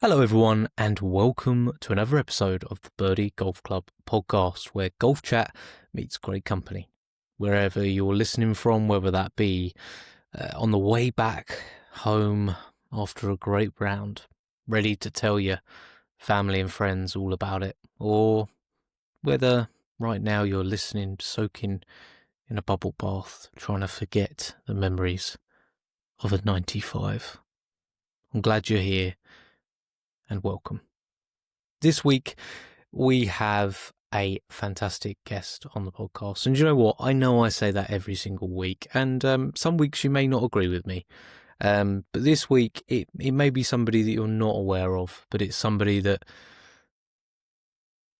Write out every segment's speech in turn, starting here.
Hello, everyone, and welcome to another episode of the BirDie Golf Club Podcast, where golf chat meets great company. Wherever you're listening from, whether that be on the way back home after a great round, ready to tell your family and friends all about it, or whether right now you're listening, soaking in a bubble bath, trying to forget the memories of a 95. I'm glad you're here. And welcome. This week, we have a fantastic guest on the podcast. And you know what? I know I say that every single week, and some weeks you may not agree with me. But this week, it may be somebody that you're not aware of, but it's somebody that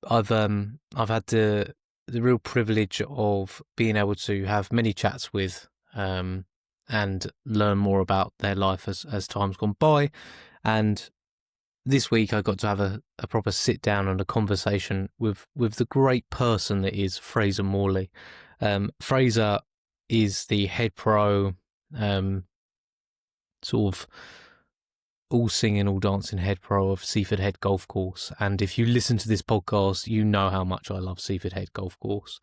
I've had the real privilege of being able to have many chats with, and learn more about their life as time's gone by. And this week I got to have a proper sit down and a conversation with the great person that is Fraser Morley. Fraser is the head pro, sort of all singing, all dancing head pro of Seaford Head Golf Course. And if you listen to this podcast, you know how much I love Seaford Head Golf Course.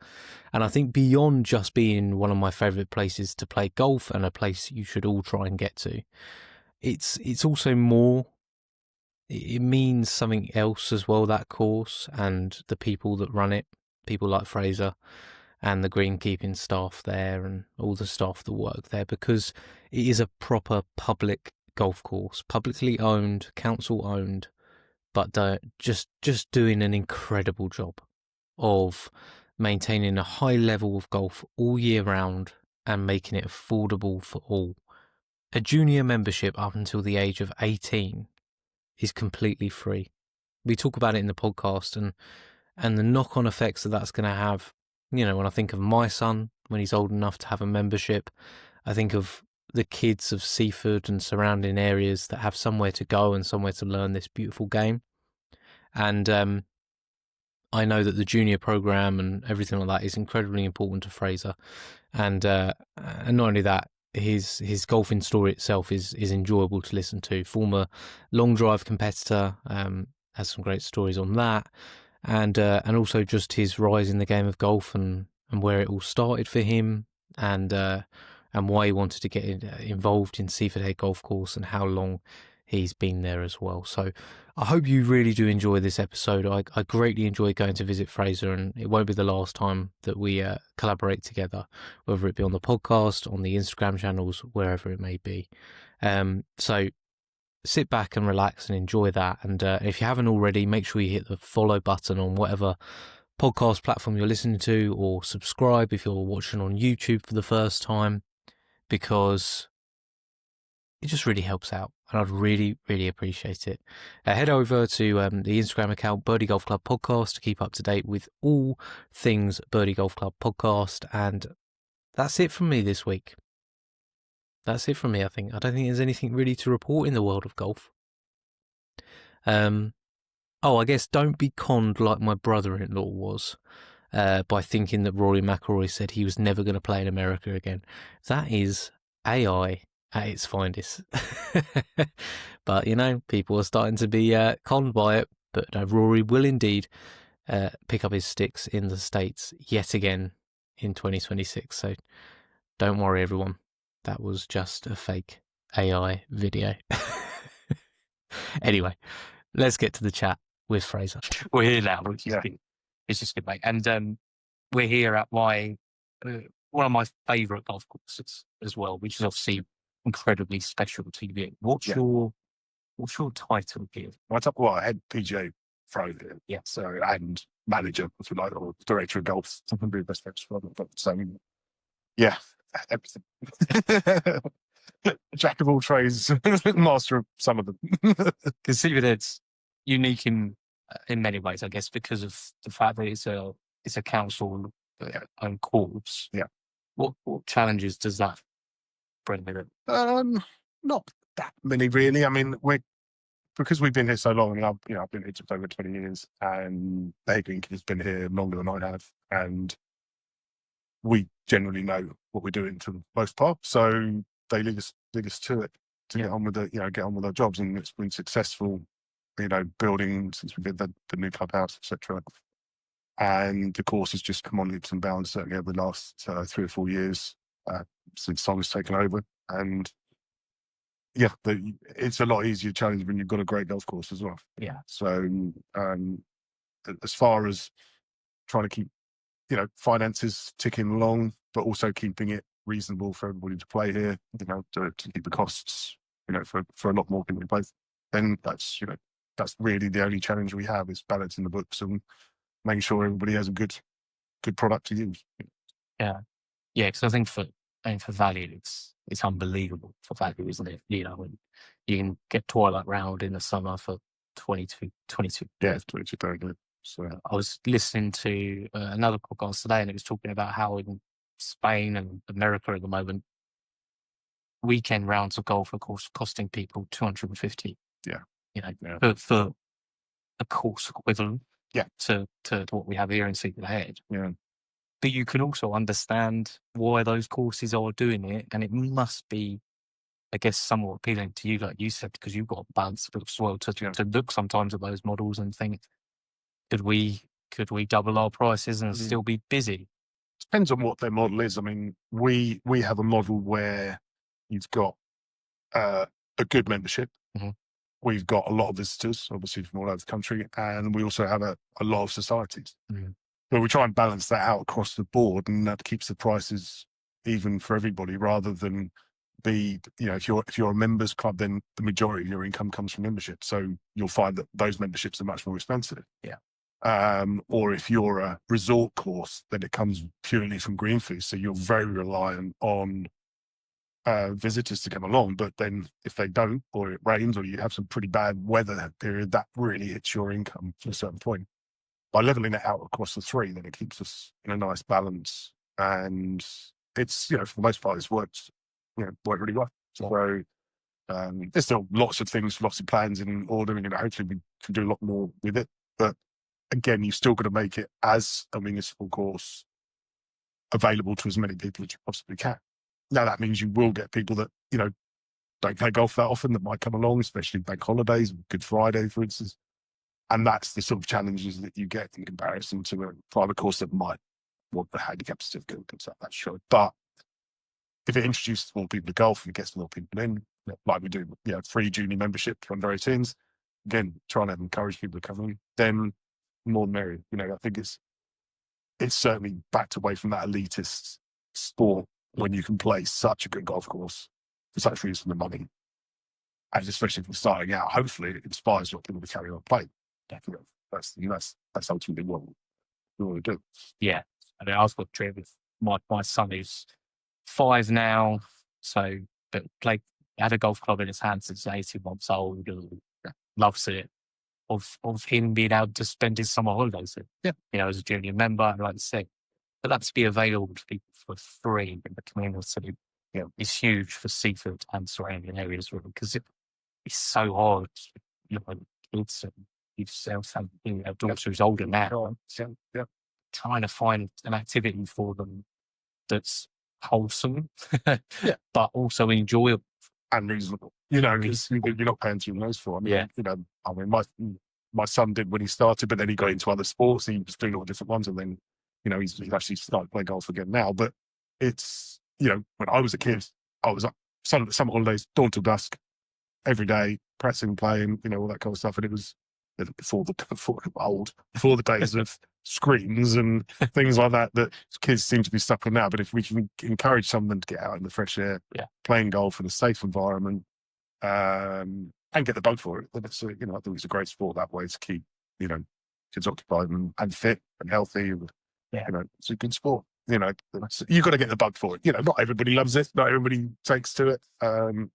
And I think beyond just being one of my favourite places to play golf and a place you should all try and get to, it's also more. It means something else as well, that course, and the people that run it, people like Fraser and the greenkeeping staff there and all the staff that work there, because it is a proper public golf course, publicly owned, council owned, but just doing an incredible job of maintaining a high level of golf all year round and making it affordable for all. A junior membership up until the age of 18 is completely free. We talk about it in the podcast and the knock-on effects that's going to have. You know, when I think of my son, when he's old enough to have a membership, I think of the kids of Seaford and surrounding areas that have somewhere to go and somewhere to learn this beautiful game. And I know that the junior program and everything like that is incredibly important to Fraser. And not only that, his golfing story itself is enjoyable to listen to. Former long drive competitor, has some great stories on that, and also just his rise in the game of golf and where it all started for him, and why he wanted to get involved in Seaford Head Golf Course and how long he's been there as well. So I hope you really do enjoy this episode. I greatly enjoy going to visit Fraser, and it won't be the last time that we collaborate together, whether it be on the podcast, on the Instagram channels, wherever it may be. So sit back and relax and enjoy that. And if you haven't already, make sure you hit the follow button on whatever podcast platform you're listening to, or subscribe if you're watching on YouTube for the first time, because it just really helps out, and I'd really, really appreciate it. Head over to the Instagram account, BirDie Golf Club Podcast, to keep up to date with all things BirDie Golf Club Podcast. And that's it from me this week. That's it from me, I think. I don't think there's anything really to report in the world of golf. I guess don't be conned like my brother-in-law was, by thinking that Rory McIlroy said he was never going to play in America again. That is AI at its finest. But, you know, people are starting to be conned by it. But no, Rory will indeed pick up his sticks in the States yet again in 2026. So don't worry, everyone. That was just a fake AI video. Anyway, let's get to the chat with Fraser. We're here now, which is good. It's just good, mate. And we're here at my one of my favourite golf courses as well, which is obviously incredibly special to you. What's your title here? Well, head PGA pro here. Yeah. So, and manager, if you like, or director of golf. Something be the best friends for but so yeah, everything. Jack of all trades, master of some of them. Because Seaford Head's unique in many ways, I guess, because of the fact that it's a council owned course. Yeah. What challenges does that bring with it? Not that many, really. I mean, because we've been here so long, and I've been here just over 20 years, and the head green kid's been here longer than I have, and we generally know what we're doing for the most part. So they lead us to it to get on with our jobs, and it's been successful building since we did the new clubhouse, etc. And the course has just come on leaps and bounds, certainly over the last 3 or 4 years since Simon's taken over. And yeah, it's a lot easier challenge when you've got a great golf course as well. Yeah. So as far as trying to keep, finances ticking along, but also keeping it reasonable for everybody to play here, to keep the costs, for a lot more people to play, then that's really the only challenge we have, is balancing the books and making sure everybody has a good product to use. Yeah. Yeah, because I think for value, it's unbelievable for value, isn't it? When you can get Twilight Round in the summer for 22. Yeah, it's 22 very good. So I was listening to another podcast today, and it was talking about how in Spain and America at the moment, weekend rounds of golf are costing people $250. Yeah. For a course equivalent. Yeah. To what we have here in Seaford Head. Yeah. But you can also understand why those courses are doing it, and it must be, I guess, somewhat appealing to you, like you said, because you've got a balance as well to look sometimes at those models and think, could we double our prices and still be busy? Depends on what their model is. I mean, we have a model where you've got a good membership. Mm-hmm. We've got a lot of visitors, obviously, from all over the country, and we also have a lot of societies. Mm-hmm. But we try and balance that out across the board, and that keeps the prices even for everybody, rather than be, if you're a members club, then the majority of your income comes from membership. So you'll find that those memberships are much more expensive. Yeah. Or if you're a resort course, then it comes purely from green fees. So you're very reliant on visitors to come along. But then if they don't, or it rains, or you have some pretty bad weather period, that really hits your income to a certain point. By leveling it out across the three, then it keeps us in a nice balance. And it's, for the most part, it's worked really well. So there's still lots of things, lots of plans in order, and hopefully we can do a lot more with it. But again, you've still got to make it as a municipal course available to as many people as you possibly can. Now, that means you will get people that, don't play golf that often, that might come along, especially bank holidays, Good Friday, for instance. And that's the sort of challenges that you get in comparison to a private course that might want the handicap certificate and things like that, sure. But if it introduces more people to golf and gets more people in, like we do, free junior membership for under 18s, again, trying to encourage people to come in, then more merry. I think it's certainly backed away from that elitist sport when you can play such a good golf course for such reason, the money. And especially if you're starting out, hopefully it inspires your people to carry on playing. Definitely. That's ultimately what we want to do. Yeah. I mean, I've got a dream with my son who's 5 now, so but had a golf club in his hand since 18 months old, loves it. Of him being able to spend his summer holidays as a junior member, and like I said, but that to be available to people for free in the community, is huge for Seaford and surrounding areas, really, because it's so hard, kids and yourself and a daughter who's older now, trying to find an activity for them that's wholesome, but also enjoyable and reasonable. Because you're not paying too much for. My son did when he started, but then he got into other sports. And he was doing all different ones, and then he's actually started playing golf again now. But it's when I was a kid, I was up summer holidays, dawn till dusk, every day, pressing, playing, all that kind of stuff. And it was before the days of screens and things like that kids seem to be stuck on now. But if we can encourage someone to get out in the fresh air, playing golf in a safe environment, and get the bug for it, then it's I think it's a great sport that way to keep kids occupied and fit and healthy. And, it's a good sport. You've got to get the bug for it. Not everybody loves it, not everybody takes to it, and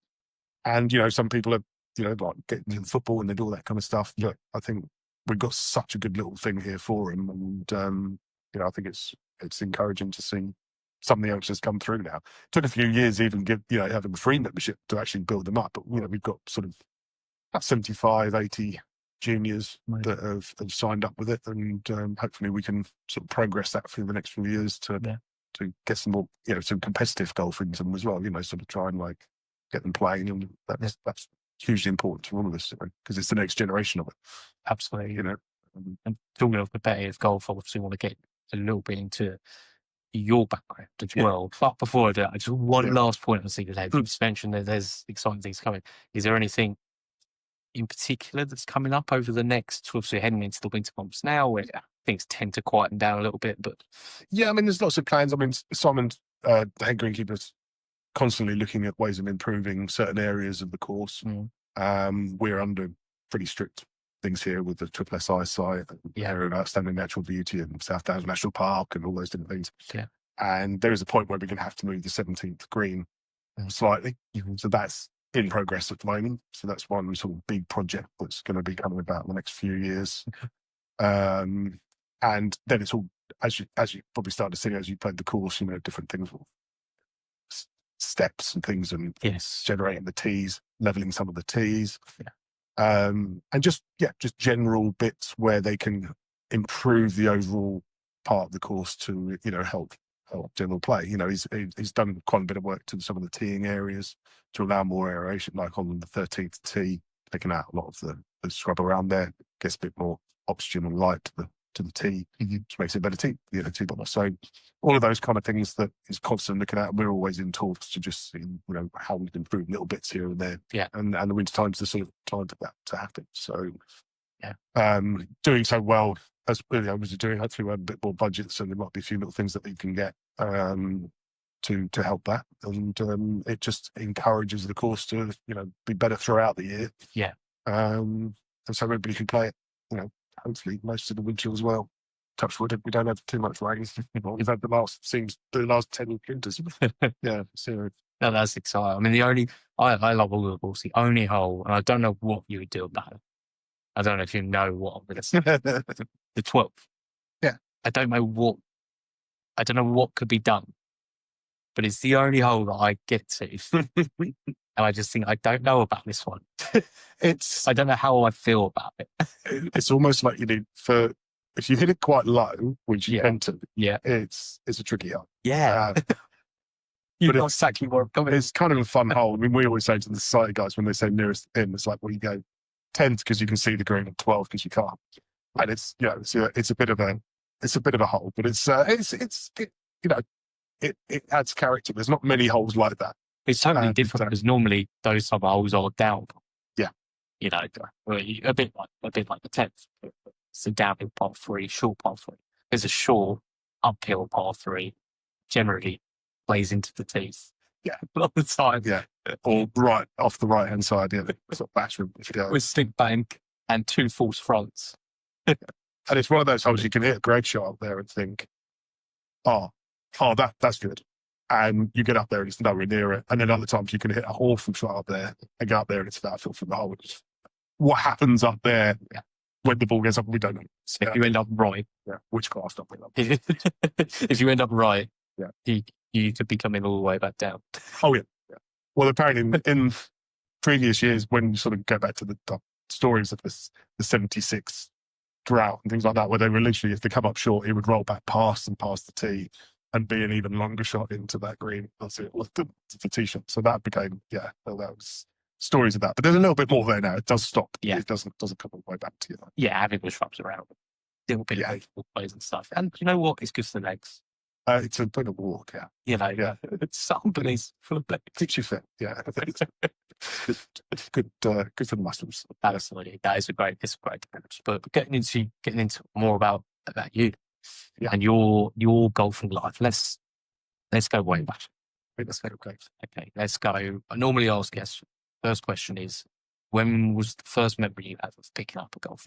some people are like getting into football and they do all that kind of stuff. But I think we've got such a good little thing here for them, and I think it's encouraging to see some of the youngsters come through now. It took a few years even having a free membership to actually build them up, but we've got sort of about 75, 80 juniors that have signed up with it, and hopefully we can sort of progress that through the next few years to get some more some competitive golf into them as well. Sort of try and like get them playing, and that's hugely important to all of us, because it's the next generation of it. Absolutely. You know, And talking of competitive golf, I obviously want to get a little bit into your background as well. But before I do that, just one last point on Seaford Head. You just mentioned that there's exciting things coming. Is there anything in particular that's coming up over the next, obviously heading into the winter months now, where things tend to quieten down a little bit? But I mean, there's lots of plans. I mean, Simon, the head greenkeeper's constantly looking at ways of improving certain areas of the course. We're under pretty strict things here with the Triple SI site, area of outstanding natural beauty and South Downs National Park and all those different things. And there is a point where we're going to have to move the 17th green slightly. So that's in progress at the moment. So that's one sort of big project that's going to be coming about in the next few years. And then it's all, as you probably started to see as you played the course, different things, steps and things, and generating the tees, leveling some of the tees. And just general bits where they can improve the overall part of the course to, help general play. He's done quite a bit of work to some of the teeing areas to allow more aeration, like on the 13th tee, taking out a lot of the scrub around there, gets a bit more oxygen and light to the tee, which makes it a better tee, tee box. So all of those kind of things that he's constantly looking at. We're always in talks to just see, how we can improve little bits here and there. And the winter time's the sort of time for that to happen. So doing so well as we're doing, hopefully we have a bit more budget, so there might be a few little things that we can get to help that. And it just encourages the course to, be better throughout the year. And so everybody can play it, hopefully most of the winter as well. Touch wood, we don't have too much rain. We've had the last 10 winters. So no, that's exciting. I mean, I love all the balls. The only hole, and I don't know what you would do about it. I don't know if you know what I'm going to say. The 12th. I don't know what could be done, but it's the only hole that I get to. And I just think, I don't know about this one. I don't know how I feel about it. It's almost like you need if you hit it quite low, which you tend to, it's a tricky hole. You know exactly where I'm coming. It's kind of a fun hole. I mean, we always say to the society guys when they say nearest pin, it's like, well, you go 10 because you can see the green, and 12 because you can't. And it's a bit of a hole, but it adds character. There's not many holes like that. It's totally different because normally those type of holes are down. A bit like the 10th. It's a downhill par 3, short par 3. There's a short uphill par 3. Generally plays into the teeth. A lot of the time. Or right off the right hand side, sort of bathroom. With stick bank and 2 false fronts. And it's one of those holes you can hit a great shot up there and think, that's good. And you get up there and it's nowhere near it. And then other times you can hit a awful shot up there and go up there and it's about a foot from the hole. What happens up there when the ball goes up, we don't know. So if you end up right. Witchcraft up there. If you end up right, you could be coming all the way back down. Well, apparently in previous years, when you sort of go back to the stories of the 76 drought and things like that, where they were literally, if they come up short, it would roll back past the tee and be an even longer shot into that green. That's it, the tee shot. So that became, that was stories of that. But there's a little bit more there now. It does stop. It doesn't come all the way back to you. Having the shrubs around. A little bit of plays and stuff. And you know what? It's good for the legs. It's a bit of walk, It's something full of legs. Keeps you fit, good for the muscles. Absolutely, it's a great approach. But getting into more about you and your golfing life. Let's go way back. Okay, let's go. I normally ask guests. First question is, when was the first memory you had of picking up a golf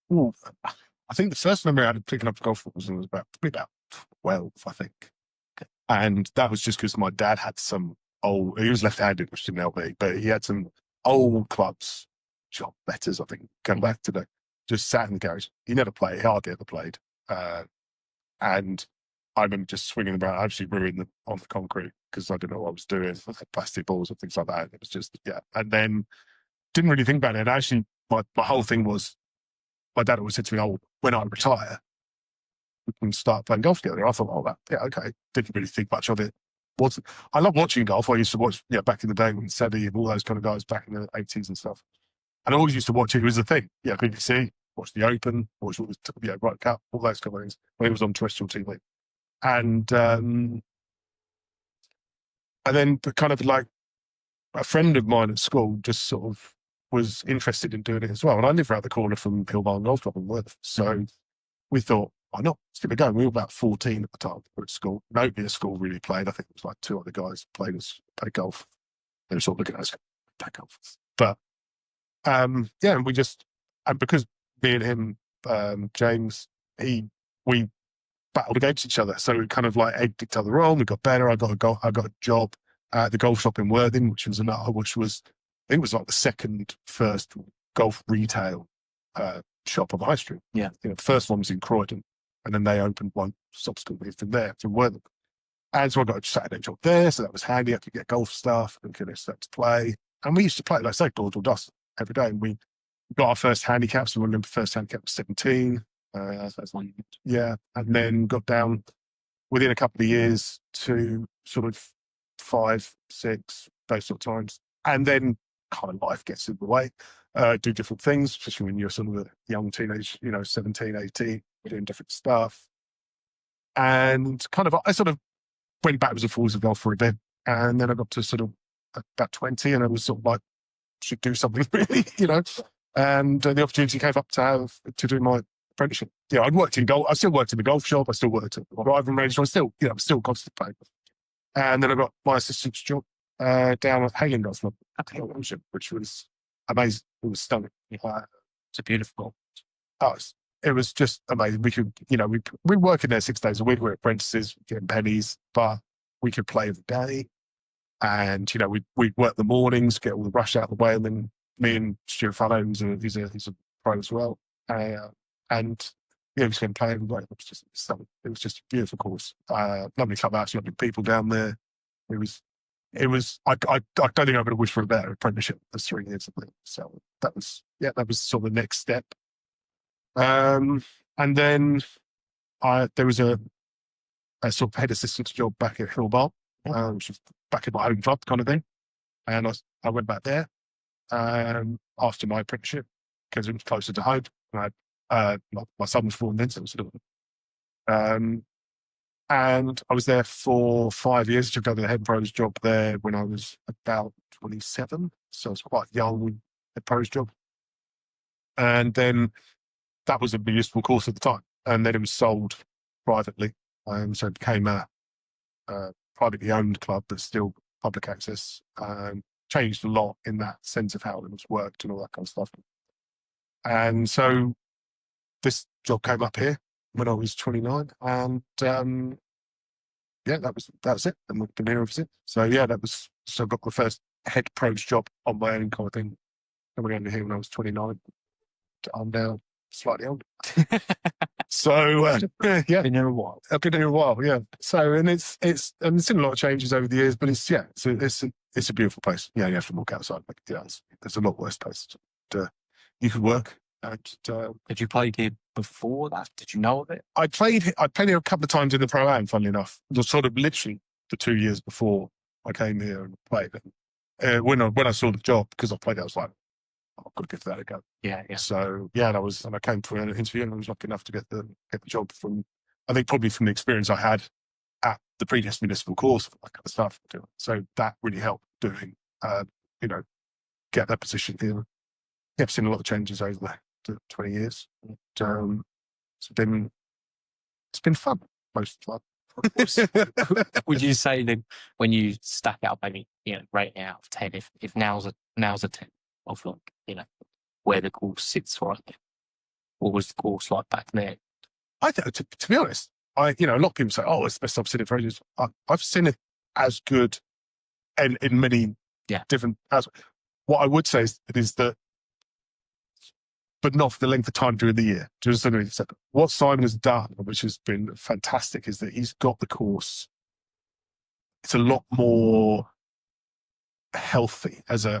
ball? I think the first memory I had of picking up a golf ball was about 12, I think. And that was just because my dad had some he was left-handed, which didn't help me, but he had some old clubs, shop letters, I think, going back to just sat in the garage. He never played, he hardly ever played. And I remember just swinging about. I actually ruined on the concrete because I didn't know what I was doing. I had plastic balls and things like that. It was just, And then didn't really think about it. And actually, my whole thing was, my dad always said to me, when I retire, we can start playing golf together. I thought, okay. Didn't really think much of it. I love watching golf. I used to watch, back in the day when Seve and all those kind of guys back in the 80s and stuff. And I always used to watch it. It was the thing. Yeah, BBC, watch the Open, watch all the Ryder Cup, all those kind of things when it was on terrestrial TV. And then kind of like a friend of mine at school just sort of was interested in doing it as well. And I live around the corner from Hillbarn Golf Club in Worth. So we thought, why not? Let's give it a go. We were about 14 at the time. We were at school. Nobody at school really played. I think it was like 2 other guys played golf. They were sort of looking at us, play golf. But and we just, and because me and him, James, we battled against each other. So we kind of like egged each other on. We got better. I got a job at the golf shop in Worthing, which was, I think it was like the first golf retail shop on the high street. Yeah. The first one was in Croydon, and then they opened one subsequently from Worthing. And so I got a Saturday job there, so that was handy. I could get golf stuff and could start to play. And we used to play, like I say, door to dust every day. And we got our first handicaps. I remember first handicap was 17. And then got down within a couple of years to sort of 5, 6, those sort of times. And then kind of life gets in the way. Do different things, especially when you're sort of a young teenage, 17, 18, doing different stuff. And kind of, I sort of went backwards and forwards of golf for a bit. And then I got to sort of about 20 and I was sort of like, should do something really, And the opportunity came up to do my apprenticeship. I'd worked in golf. I still worked in the golf shop. I still worked at the driving range. I was still constantly playing. And then I got my assistant's job down at Halen Golf Club, which was amazing. It was stunning. It's a beautiful. It was just amazing. We could, we'd work in there 6 days a week. We were apprentices, getting pennies, but we could play every day. And, we'd work the mornings, get all the rush out of the way. And then me and Stuart Fallow, he's a pro as well. And we just going to play every day. It was just a beautiful course. Lovely clubhouse, lovely people down there. It was, I don't think I would have wished for a better apprenticeship. That's 3 years, I think. So that was sort of the next step. And then there was a sort of head assistant's job back at Hillbarn, which was back in my home club kind of thing. And I went back there after my apprenticeship because it was closer to home. I had, my son was born then, so it was sort of, and I was there for 5 years. Took over the head pro's job there when I was about 27. So I was quite young with the pro's job. And then that was a municipal course at the time. And then it was sold privately. So it became a privately owned club, but still public access. Changed a lot in that sense of how it was worked and all that kind of stuff. And so this job came up here when I was 29. And that was it. And we've been here ever since. So I got my first head pro's job on my own kind of thing. Coming over here when I was 29. I'm now slightly older. So Been here a while. I've been here a while, yeah. So and it's seen a lot of changes over the years, but it's a beautiful place. Yeah, you have to walk outside. Like, there's a lot worse places. You could work. Did you play here before that? Did you know of it? I played here a couple of times in the Pro-Am, funnily enough. It was sort of literally the 2 years before I came here and played. When I saw the job, because I played it, I was like, I've got to give that a go. Yeah. So and I came for an interview and I was lucky enough to get the job probably from the experience I had at the previous municipal course, that kind of stuff. So that really helped doing, get that position here. I've seen a lot of changes over the 20 years. It's been fun, most fun. Would you say that when you stack out maybe rating out of 10, if now's a 10 of where the course sits right now, what was the course like back then? I think to be honest, a lot of people say, "Oh, it's the best I've seen it for ages." I've seen it as good, and in many different. What I would say is that, but not for the length of time during the year. Just what Simon has done, which has been fantastic, is that he's got the course. It's a lot more healthy as a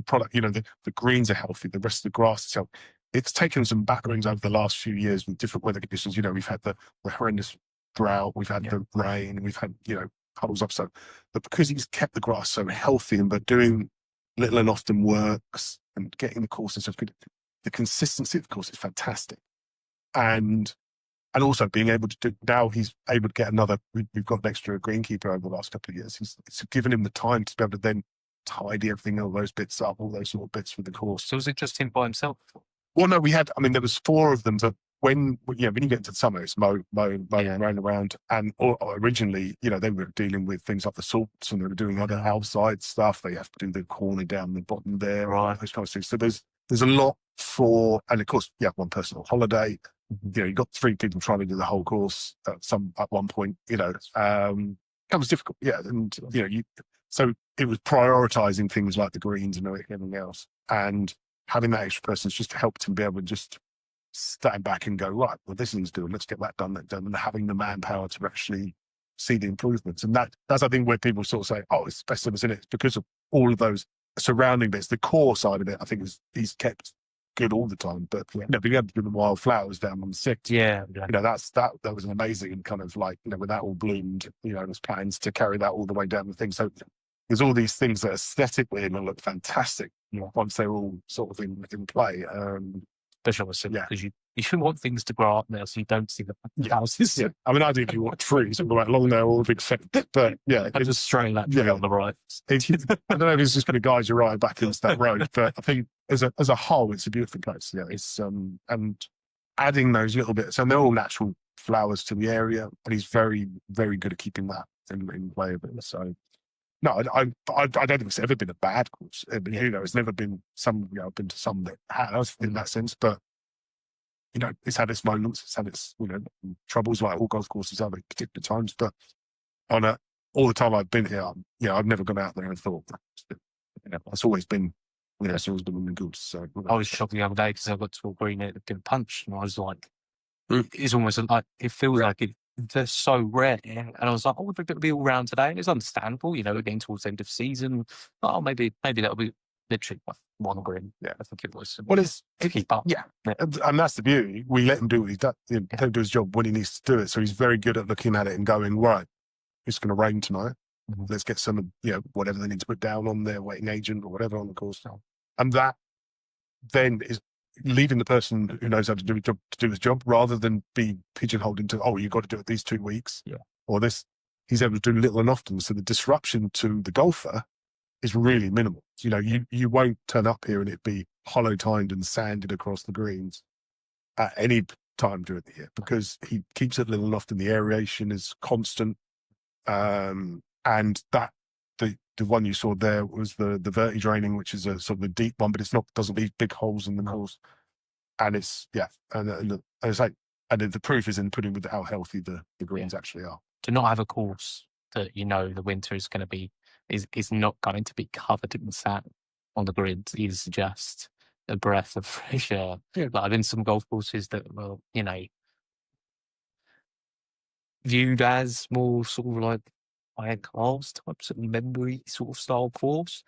product. The greens are healthy, the rest of the grass is healthy. It's taken some batterings over the last few years with different weather conditions. We've had the horrendous drought, we've had the rain, we've had puddles up. So, but because he's kept the grass so healthy and but doing little and often works and getting the courses so good, the consistency of the course is fantastic. And also being able to do, now he's able to get another, we've got an extra greenkeeper over the last couple of years. It's given him the time to be able to then tidy everything, all those bits up, all those sort of bits with the course. So was it just him by himself? Well, no, there was 4 of them, but when you get into the summer, it's mowing around. And originally, they were dealing with things like the salts and they were doing other outside stuff. They have to do the corner down the bottom there, right? Those kinds of things. So there's a lot and of course, you have one person on holiday. You've got 3 people trying to do the whole course at one point. That was difficult. Yeah, and so it was prioritizing things like the greens and everything else, and having that extra person has just helped him be able to just stand back and go, right, well, this thing's doing, let's get that done, and having the manpower to actually see the improvements. And that's, I think, where people sort of say, oh, it's best of us in it. It's because of all of those surrounding bits. The core side of it, I think, he's kept good all the time. But being able to do the wildflowers down on the 6th, that was an amazing kind of like, when that all bloomed, there's plans to carry that all the way down the thing. So there's all these things that aesthetically will look fantastic once they're all sort of in play. Especially because you want things to grow up now, so you don't see the houses. Yeah, I mean, ideally you want trees all the way along there, all a big fence. But I just straight that tree on the right. I don't know if it's just going to guide you right back into that road, but I think as a whole, it's a beautiful place. Yeah, it's and adding those little bits, and they're all natural flowers to the area, and he's very, very good at keeping that in play a bit. So. No, I don't think it's ever been a bad course. It's never been some. I've been to some that have in that sense, but it's had its moments. It's had its troubles, like all golf courses have at particular times. But all the time I've been here, I've never gone out there and thought. It's always been, it's always been really good. So I was shocked the other day because I got to a green at the punch, and I was like, it's almost like it feels like it. They're so rare, and I was like, "Oh, they're going to be all round today," and it's understandable, we're getting towards the end of season. Oh, maybe that'll be literally one green. Yeah, I think it was. Well, it's keep up. Yeah, and that's the beauty. We let him do what he's done. Let him do his job when he needs to do it. So he's very good at looking at it and going, right, it's going to rain tonight. Let's get some, whatever they need to put down on their wetting agent or whatever on the course, and that then is leaving the person who knows how to do his job rather than be pigeonholed into, oh, you've got to do it these 2 weeks or this. He's able to do little and often. So the disruption to the golfer is really minimal. You won't turn up here and it be hollow tined and sanded across the greens at any time during the year because he keeps it little and often. The aeration is constant. And that the one you saw there was the verti draining, which is a sort of a deep one, but doesn't leave big holes in the course. And it's and it's like, and the proof is in putting with how healthy the greens actually are. To not have a course that the winter is going to be is not going to be covered in sand on the greens is just a breath of fresh air. Like I've been some golf courses that viewed as more sort of like higher class types of memory sort of style course.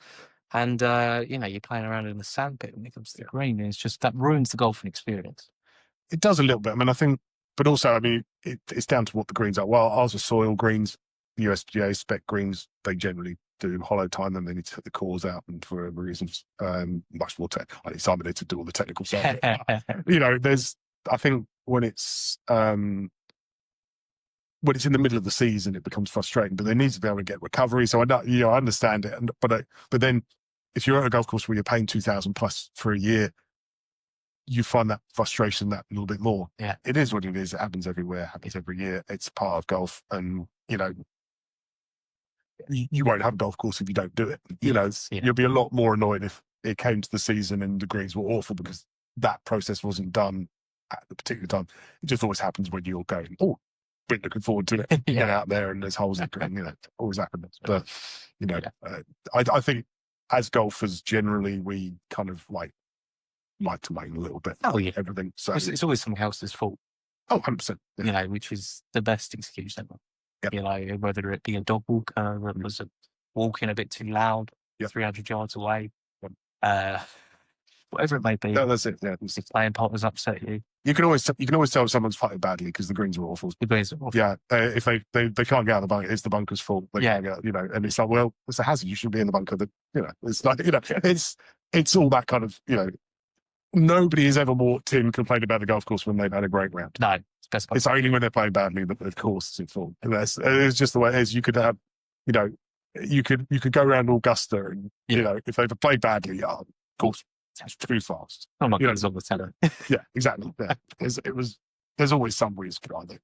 And, you're playing around in the sandpit when it comes to the green. And it's just that ruins the golfing experience. It does a little bit. I mean, I think, but also, I mean, it's down to what the greens are. Well, ours are soil greens, USGA spec greens. They generally do hollow time and they need to take the cores out and for reasons much more I need somebody to do all the technical stuff. I think when it's in the middle of the season, it becomes frustrating, but they need to be able to get recovery. So I understand it. But then if you're at a golf course where you're paying $2,000+ for a year, you find that frustration that little bit more. Yeah. It is what it is. It happens everywhere, happens every year. It's part of golf. And, you won't have a golf course if you don't do it. You'll be a lot more annoyed if it came to the season and the greens were awful because that process wasn't done at the particular time. It just always happens when you're going, oh, been looking forward to it. Get out there and there's holes in the green, always happens. But, I think as golfers, generally, we kind of like to wait a little bit. Oh, yeah. Everything. So it's always something else's fault. Oh, 100%. Yeah. Which is the best excuse ever. Yep. Whether it be a dog walker, whether it was walking a bit too loud, 300 yards away. Yep. whatever it may be. No, that's it. Yeah, If playing partners upset you, you can always tell if someone's putting badly because the greens are awful. the greens are off. Yeah, if they can't get out of the bunker, it's the bunker's fault. They can't get, and it's like, well, it's a hazard. You shouldn't be in the bunker. It's like, it's all that kind of, nobody has ever walked in complaining about the golf course when they've had a great round. No, it's best. It's only when they're playing badly that the course is in fault. And it's just the way it is. You could have, you could go around Augusta and, if they've played badly, of course, it's too fast. Oh my God, it's on the tenor. Yeah, exactly. Yeah. There's always some weird guy that,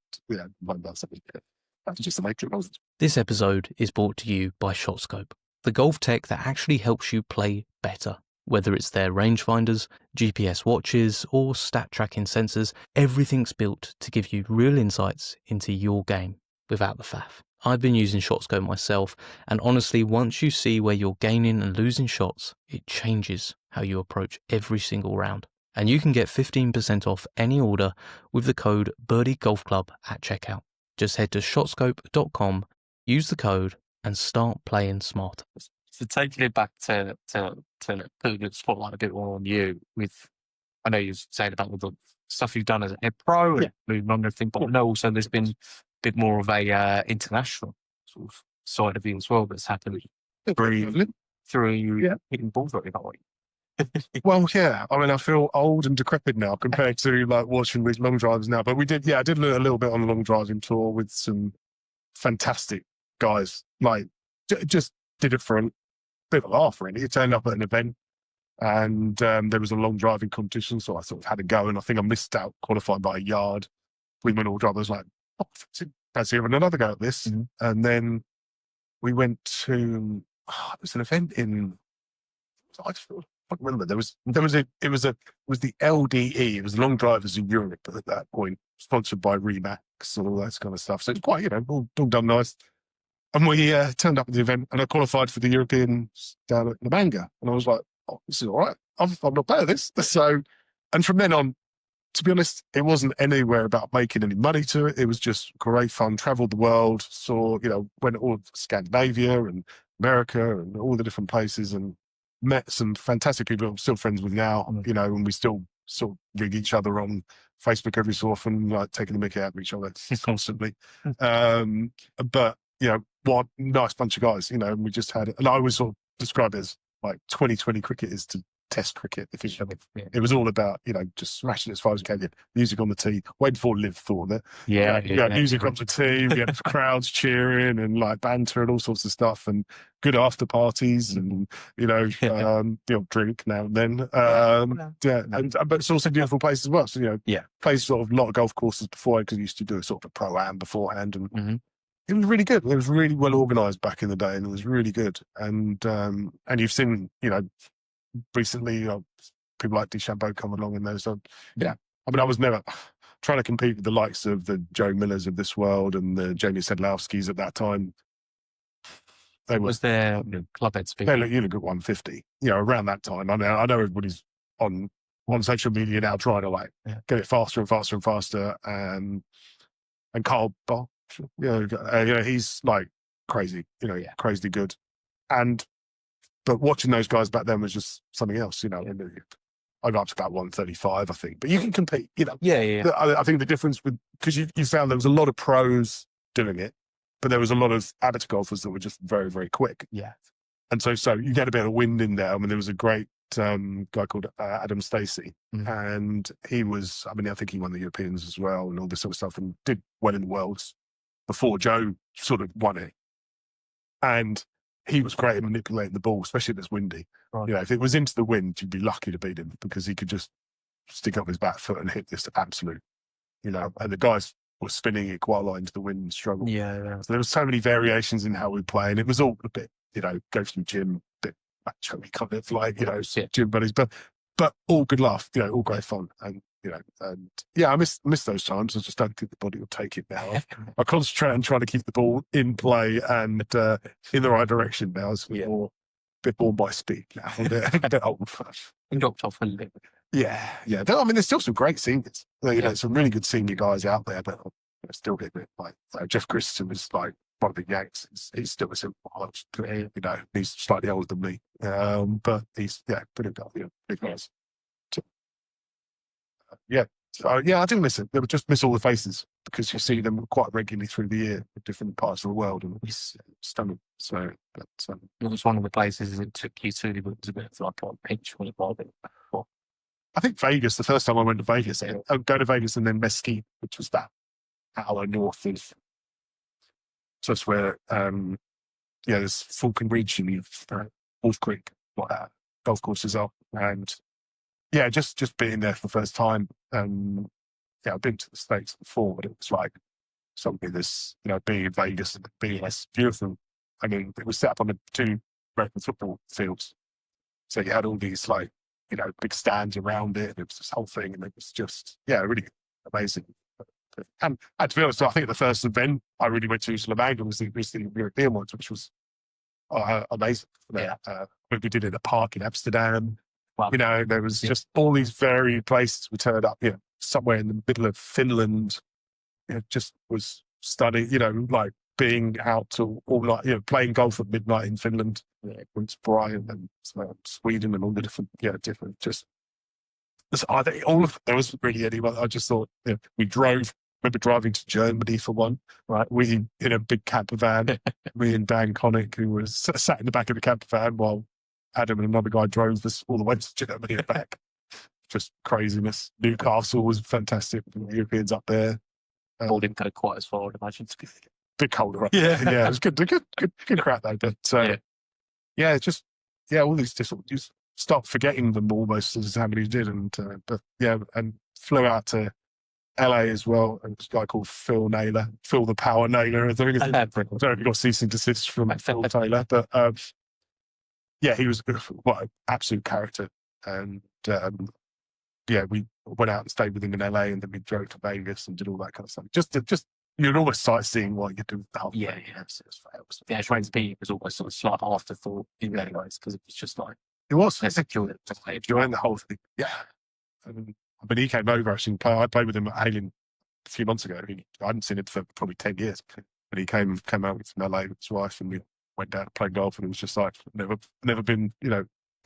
that's just the nature of it. This episode is brought to you by ShotScope, the golf tech that actually helps you play better. Whether it's their rangefinders, GPS watches, or stat tracking sensors, everything's built to give you real insights into your game without the faff. I've been using ShotScope myself, and honestly, once you see where you're gaining and losing shots, it changes how you approach every single round. And you can get 15% off any order with the code BirDie Golf Club at checkout. Just head to shotscope.com, use the code, and start playing smarter. So taking it back to putting the spotlight a bit more on you with, I know you're saying about all the stuff you've done as a head pro and moving on and everything, but I know also there's been a bit more of a international sort of side of you as well that's happened through hitting balls very hard. Well, yeah. I mean, I feel old and decrepit now compared to like watching these long drivers now. But I did a little bit on the long driving tour with some fantastic guys. Like, just did it for a bit of a laugh, really. It turned up at an event and there was a long driving competition, so I sort of had a go, and I think I missed out qualifying by a yard. We went all drivers like, fancy having another go at this. Mm-hmm. And then we went to it was an event in I can't remember. It was the LDE. It was Long Drivers in Europe at that point, sponsored by Remax and all that kind of stuff. So it's quite, all done nice. And we turned up at the event, and I qualified for the Europeans down at La Manga. And I was like, oh, this is all right. I'm not bad at this. So, and from then on, to be honest, it wasn't anywhere about making any money to it. It was just great fun. Traveled the world, saw, went all of Scandinavia and America and all the different places, and met some fantastic people I'm still friends with now, and we still sort of rig each other on Facebook every so often, like taking the mickey out of each other constantly. But, what a nice bunch of guys, and we just had, and I always sort of describe it as like 2020 cricket is to test cricket efficiently. Yeah. It was all about, just smashing it as far as you can, music on the tee, way before Liv thought it. Music on the tee, we had crowds cheering and like banter and all sorts of stuff, and good after parties and, drink now and then. But it's also a beautiful place as well. So, played sort of a lot of golf courses before, because I used to do a sort of a pro-am beforehand, and it was really good. It was really well organised back in the day, and it was really good. And you've seen, recently, people like DeChambeau come along and those. I mean, I was never trying to compete with the likes of the Joe Millers of this world and the Jamie Sedlowskis at that time. Was their club head speaker? You look at 150, around that time. I know everybody's on social media now trying to get it faster and faster and faster. And Carl Bosch, he's like crazy, crazy good. But watching those guys back then was just something else, I got up to about 135, I think. But you can compete, I think the difference because you found there was a lot of pros doing it, but there was a lot of amateur golfers that were just very, very quick. Yeah. And so you get a bit of wind in there. I mean, there was a great guy called Adam Stacey, and he was, I think he won the Europeans as well and all this sort of stuff, and did well in the Worlds before Joe sort of won it. And he was great at manipulating the ball, especially if it's windy. Right. If it was into the wind, you'd be lucky to beat him, because he could just stick up his back foot and hit this absolute, and the guys were spinning it quite a lot into the wind and struggle. Yeah. So there was so many variations in how we play, and it was all a bit, go to the gym, a bit macho, kind of like, gym buddies, but all good laugh, all great fun. And, I miss those times. I just don't think the body will take it now. I concentrate on trying to keep the ball in play and in the right direction now. It's a bit more by speed now. A bit old. You dropped off a little bit. Yeah. I mean, there's still some great seniors. Some really good senior guys out there, but still get a bit like Jeff Christensen was like one of the Yanks. He's still a simple, he's slightly older than me, but he's pretty good. Big guys. I didn't miss it. They would just miss all the faces because you see them quite regularly through the year in different parts of the world, and it's stunning. So, but It was one of the places it took you to. It was a bit like a pinch when it was. I think Vegas. The first time I went to Vegas, I'd go to Vegas and then Mesquite, which was that hour north of just where there's Falcon Ridge and Wolf Creek, golf courses are, and just being there for the first time. I've been to the States before, but it was like something that's, being in Vegas and being beautiful. I mean, it was set up on the 2 American football fields. So you had all these big stands around it, and it was this whole thing, and it was just, really amazing. And to be honest, I think the first event I really went to Slovenia was the European ones, which was amazing. We did it in a park in Amsterdam. Wow. There was just all these varied places we turned up, somewhere in the middle of Finland. It just was stunning, like being out till all night, playing golf at midnight in Finland, Prince Brian and Sweden and all the different, just all of there wasn't really anyone. I just thought, we remember driving to Germany for one, right? We in a big camper van, me and Dan Connick, who was sat in the back of the camper van while Adam and another guy drove us all the way to Germany and back. Just craziness. Newcastle was fantastic. The Europeans up there. All didn't go quite as far, I'd imagine. Bit colder up there. Yeah, it was good crack though. But all these different, you start forgetting them almost as how many did. And flew out to LA as well. And this guy called Phil the Power Naylor. I think I don't know if you got cease and desist from Phil Taylor, but he was an absolute character. And we went out and stayed with him in LA, and then we drove to Vegas and did all that kind of stuff. Just you'd almost sightseeing what you do. The actual speed was almost sort of slight afterthought in many ways, because it was just like it was enjoying the whole thing. Yeah, I mean, he came over actually. I played with him at Halen a few months ago. I hadn't seen him for probably 10 years, and he came out from LA with his wife, and we went down to play golf, and it was just like never been.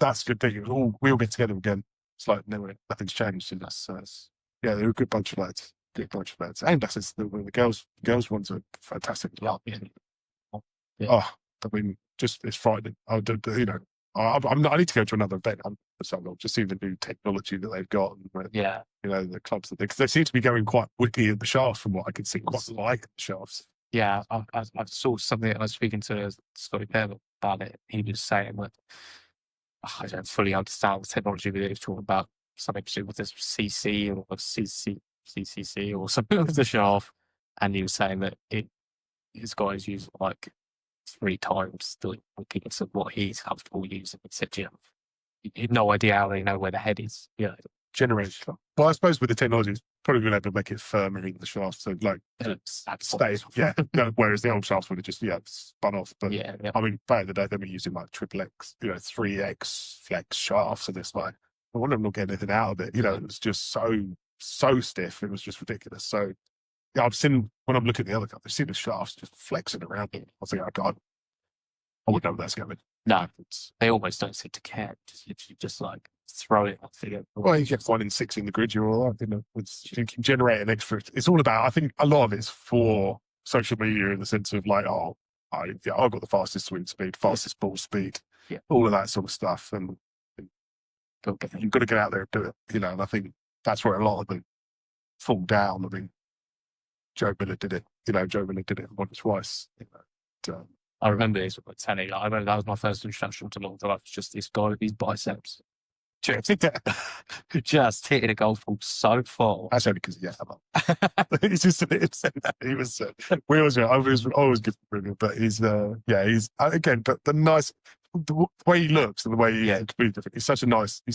That's a good thing. We all get together again. It's like nothing's changed in us. They're a good bunch of lads. And that's the girls ones are fantastic. Yeah. Oh, I mean, just it's frightening. I need to go to another event. Just see the new technology that they've got. And, the clubs that they seem to be going quite whippy at the shafts, from what I can see, quite like the shafts. Yeah, I saw something. I was speaking to Scotty Pell about it. He was saying that I don't fully understand the technology that he was talking about. Something to do with this CC or CCC or something with the shaft, and he was saying that his guys use like 3 times the repeats of what he's comfortable using. He said, you have no idea how they know where the head is. Generation. Well, I suppose with the technology, it's probably been able to make it firmer in the shaft, so stay. Yeah. Whereas the old shafts would have just spun off. But I mean, back in the day, they were using like XXX, 3X flex shafts, and it's like I wonder if I'm not getting anything out of it. It was just so stiff. It was just ridiculous. So I've seen, when I'm looking at the other guys, I've seen the shafts just flexing around. I was like, I wouldn't know where that's going. No, they almost don't seem to care. Just literally just like throw it. Well, you get 1 in 6 in the grid, you're all right. You can generate an extra. It's all about, I think a lot of it's for social media, in the sense of like, I've got the fastest swing speed, fastest ball speed, all of that sort of stuff. And you've got to get out there and do it, and I think that's where a lot of them fall down. I mean, Joe Miller did it, once, twice. I remember this with Tanny. I remember that was my first introduction to long drive. Just this guy with his biceps. Just hitting a golf ball so far. That's only because it's just he was. I always give him, but he's again. But the way he looks and the way he's completely different. He's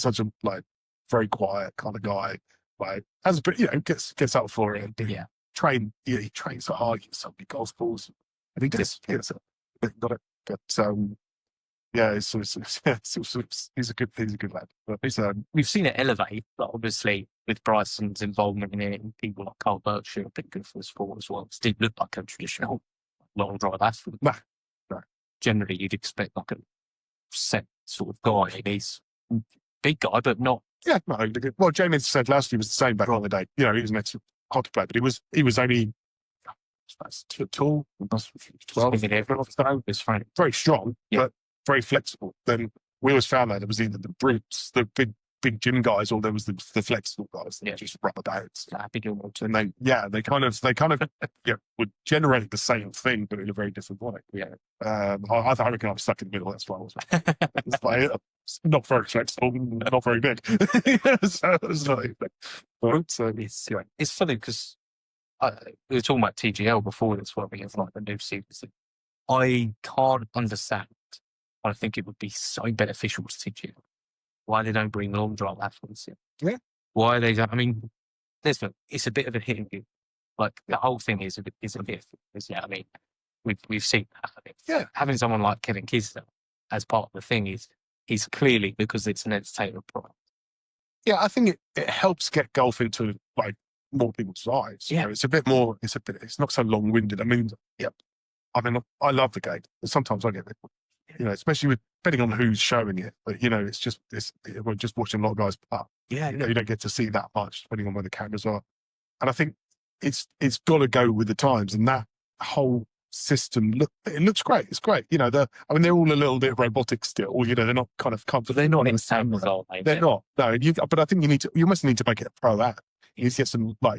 such a like very quiet kind of guy. Like gets up for it. Yeah. He trains so hard. He gets so many golf balls. I think he's got it. But he's a good lad. But we've seen it elevate, but obviously with Bryson's involvement in it, and people like Carl Berkshire have been good for the sport as well. It didn't look like a traditional long drive athlete. No. Generally, you'd expect like a set sort of guy. He's a big guy, but not Yeah, no, well, James said last year was the same back in the day. You know, he was an ex-hockey player, but he was only tall, 12, very strong, but very flexible. Then we always found that it was either the brutes, the big gym guys, or there was the flexible guys that just rubber bands. And they kind of would generate the same thing, but in a very different way. Yeah. I reckon I was stuck in the middle. That's why I was. It's like, not very flexible, not very big. So it's like, it's funny because we were talking about TGL before this, where we have like the new season. I can't understand. I think it would be so beneficial to TGL why they don't bring long drive athletes in. Yeah. Why they don't? I mean, it's a bit of a hit and give. Like the whole thing is a bit. Yeah, I mean, we've seen that. Yeah. Having someone like Kevin Kisner as part of the thing is clearly because it's an entertainment product. Yeah, I think it helps get golf into like more people's lives. Yeah. You know, it's not so long winded. I mean, I love the game. Sometimes I get it, you know, especially depending on who's showing it. But you know, we're just watching a lot of guys putt. Yeah, you know, you don't get to see that much depending on where the cameras are. And I think it's got to go with the times, and that whole system looks great. It's great. You know, they're all a little bit robotic still. You know, they're not kind of comfortable. But they're not in cameras, are they? They're not. No, but I think you almost need to make it a pro app. You need to get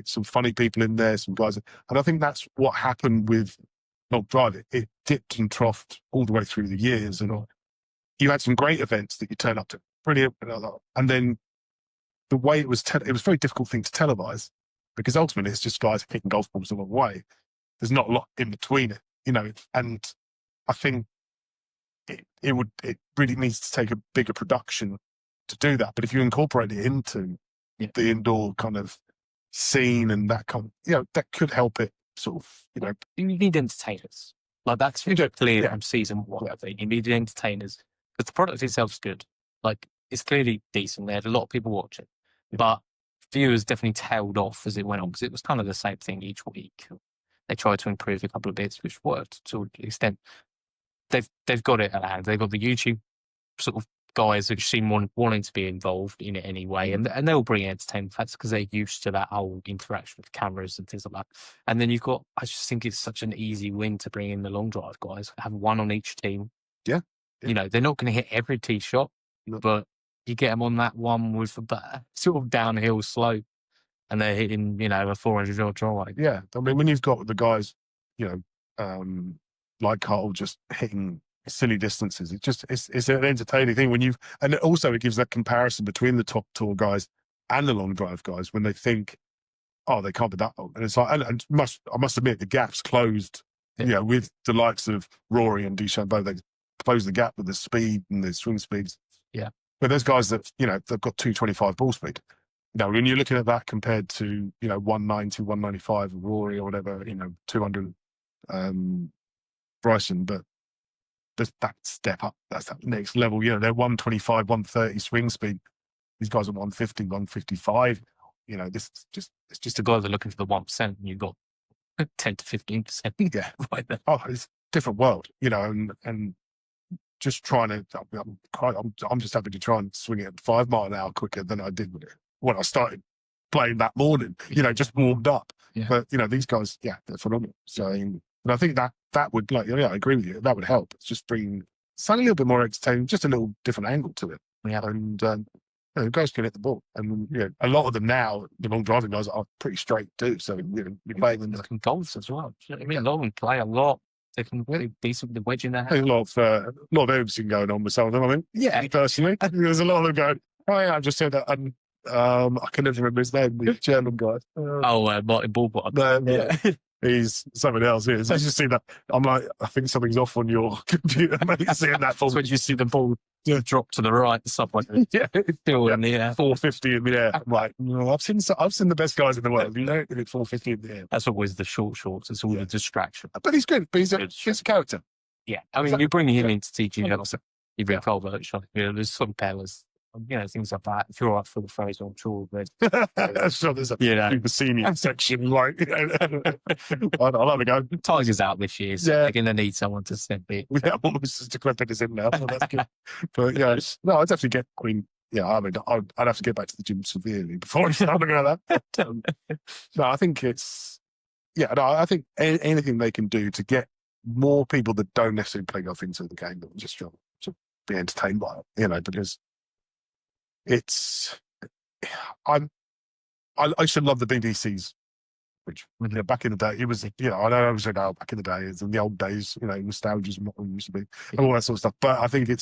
some funny people in there, some guys, and I think that's what happened with Not Drive. It dipped and troughed all the way through the years, and you had some great events that you turn up to, brilliant, and then the way it was a very difficult thing to televise because ultimately it's just guys hitting golf balls a long way. There's not a lot in between it, you know, and I think it really needs to take a bigger production to do that. But if you incorporate it into the indoor kind of scene and that kind of, you know, that could help it sort of, you know. You need entertainers. Like that's clear from season one. You need entertainers because the product itself's good. Like it's clearly decent. They had a lot of people watching, but viewers definitely tailed off as it went on because it was kind of the same thing each week. They tried to improve a couple of bits, which worked to an extent. They've got it at hand. They've got the YouTube sort of guys who seem wanting to be involved in it anyway, and they'll bring entertainment facts because they're used to that whole interaction with cameras and things like that. And then I just think it's such an easy win to bring in the long drive guys. Have one on each team. Yeah. You know, they're not going to hit every tee shot, but you get them on that one with a sort of downhill slope, and they're hitting, you know, a 400-yard drive. Yeah, I mean, when you've got the guys, you know, like Carl just hitting silly distances, it's an entertaining thing and also it gives that comparison between the top tour guys and the long drive guys when they think, oh, they can't be that long, and it's like, and I must admit the gap's closed. You know, with the likes of Rory and DeChambeau, they close the gap with the speed and the swing speeds. Yeah. But there's guys that, you know, they've got 225 ball speed. Now, when you're looking at that compared to, you know, 190, 195 Rory or whatever, you know, 200 Bryson, but there's that step up. That's that next level. You know, they're 125, 130 swing speed. These guys are 150, 155. You know, it's just The guys are looking for the 1%, and you've got 10 to 15%. Yeah. Right there. Oh, it's a different world, you know, and just trying to, I'm just happy to try and swing it at 5 mile an hour quicker than I did when I started playing that morning, you know, just warmed up. Yeah. But, you know, these guys, they're phenomenal. So, and I think that would, like, I agree with you. That would help. It's just bringing something a little bit more entertaining, just a little different angle to it. Yeah. And, you know, guys can hit the ball. And, you know, a lot of them now, the long driving guys are pretty straight too. So, you know, you're playing them. They can golf as well. You know what I mean? A lot of them play a lot. They can really decent with the wedge in their hand. There's a lot of everything going on with some of them. I mean, Yeah. personally, there's a lot of them going, oh yeah, I've just said that. And I can never remember his name, the German guy. Martin Bullbot. He's something else. I just see that. I'm like, I think something's off on your computer. Maybe seeing that. That's when you see the ball drop to the right, somewhere. Still in the air. 450 in the air. I'm like, no, I've seen the best guys in the world. You know, hit 450 in the air. That's always the short shorts. It's all the distraction. But he's good. But he's a character. Yeah. I mean, you bring him in to teach you, you bring Colbert, you know, there's some pairs, you know, things like that. If you're all right for the Fraser, I'm sure. But, so there's a super senior section. Like, I'll have a go. Tiger's out this year, so they're going to need someone to step in. Yeah, almost as decrepit as him now. So that's good. But yeah, no, I definitely get. I mean, yeah, I mean, I'd have to get back to the gym severely before I start looking at that. But, no, I think it's, yeah, no, I think anything they can do to get more people that don't necessarily play golf into the game, but just to be entertained by it, because it's, I used to love the BBC's, which back in the day, it was, I know I was saying, back in the day, it's in the old days, nostalgia is what it used to be, and all that sort of stuff. But I think the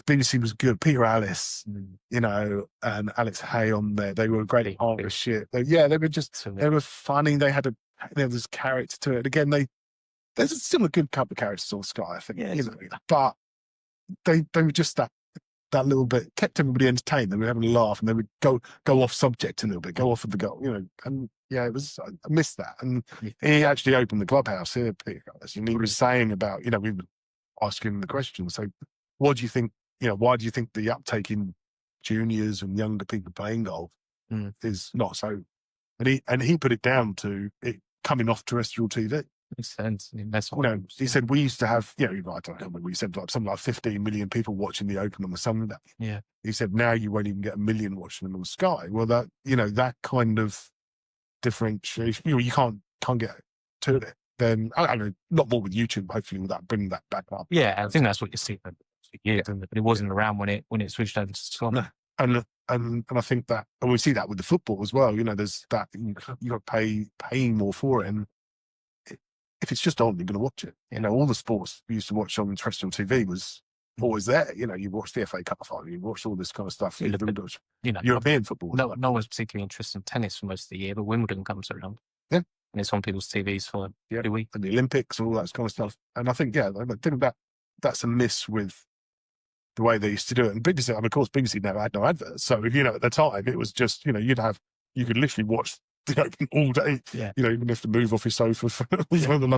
BBC was good. Peter Alice, and Alex Hay on there. They were great as shit. They were funny. They had there was character to it. Again, there's still a good couple of characters on Sky, I think. But they were just that little bit, kept everybody entertained. They were having a laugh, and they would go off subject a little bit, go off of the goal, and it was, I missed that. And he actually opened the clubhouse here, Peter Alice, and he was saying about, we were asking him the question. So what do you think, why do you think the uptake in juniors and younger people playing golf is not so? And he put it down to it coming off terrestrial TV. Makes sense. He said we used to have, I don't know, we said something like 15 million people watching the Open on the Sunday. Yeah. He said now you won't even get 1 million watching them on Sky. Well, that kind of differentiation, you can't get to it. Then I don't know, not more with YouTube. Hopefully, with that bringing that back up. Yeah, I think that's what you see. Yeah, but it wasn't around when it switched over to Sky. No. And I think that, and we see that with the football as well. There's that you got to paying more for it, and if it's just on, you're going to watch it. All the sports we used to watch on terrestrial TV was always there. You watch the FA Cup final, you watch all this kind of stuff. European football. No one's particularly interested in tennis for most of the year, but Wimbledon comes around. Yeah, and it's on people's TVs for 2 weeks. And the Olympics and all that kind of stuff. And I think I think that's a miss with the way they used to do it. And BBC, of course, BBC never had no adverts. So, at the time, it was just, you could literally watch the Open all day. Yeah. You even have to move off your sofa for